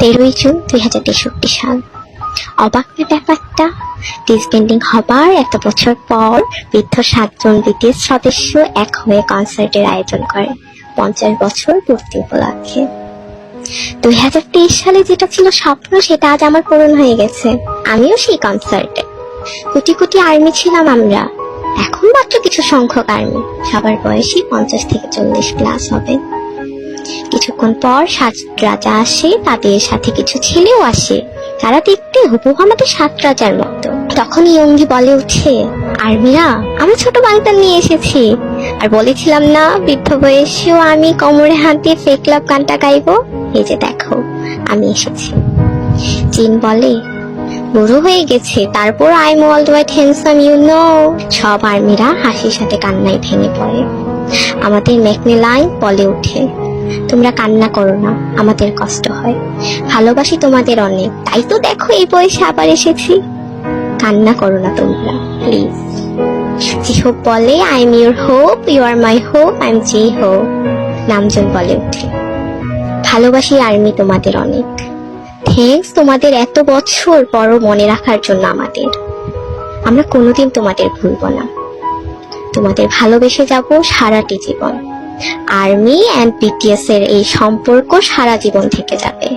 13 June 2063 সাল। অবাক না ব্যাপারটা? ডিসব্যান্ডিং হবার 1 বছর পর বৃদ্ধ 7 জন বিটিএস সদস্য এক হয়ে কনসার্টের আয়োজন করে 50 বছর পূর্তি উপলক্ষে। 2023 সালে যেটা ছিল স্বপ্ন সেটা আজ আমার পূরণ হয়ে গেছে। আমিও সেই কনসার্টে। কোটি কোটি আর্মি ছিলাম আমরা, এখন মাত্র কিছু সংখ্যক আর্মি, সবার বয়সই 50 থেকে 40 প্লাস হবে। কিছুক্ষণ পর 7 রাজা আসে, তাদের সাথে কিছু ছেলেও আসে, তারা দেখতে হুবহু আমাদের 7 রাজার মতো। তখন ইয়ঙ্গি বলে উঠে, আর্মিরা আমরা ছোট বালতান নিয়ে এসেছি, আর বলেছিলাম না বৃদ্ধ বয়সেও আমি কোমরে হাত দিয়ে ফেক লাভ গানটা গাইবো, এই যে দেখো আমি এসেছি। জিন বলে, বুড়ো হয়ে গেছে, তারপর I am world handsome you know. সব আর্মিরা হাসির সাথে কান্নায় ভেঙে পড়ে। আমাদের ম্যাকনেলাইন বলে উঠে, তোমরা কান্না করো না, আমাদের কষ্ট হয়, ভালোবাসি তোমাদের অনেক, তাই তো দেখো এই বয়সে আবার এসেছি। কান্না করো না তোমরা প্লিজ। জিহোপ বলে, I am your hope, you are my hope, I am J Hope. Namjoon বলে উঠে, ভালোবাসি আর্মি তোমাদের অনেক, থ্যাঙ্কস তোমাদের এত বছর পরও মনে রাখার জন্য আমাদের। আমরা কোনোদিন তোমাদের ভুলবো না, তোমাদের ভালোবেসে যাব সারাটি জীবন। আর্মি অ্যান্ড বিটিএস এর এই সম্পর্ক সারা জীবন থেকে যাবে।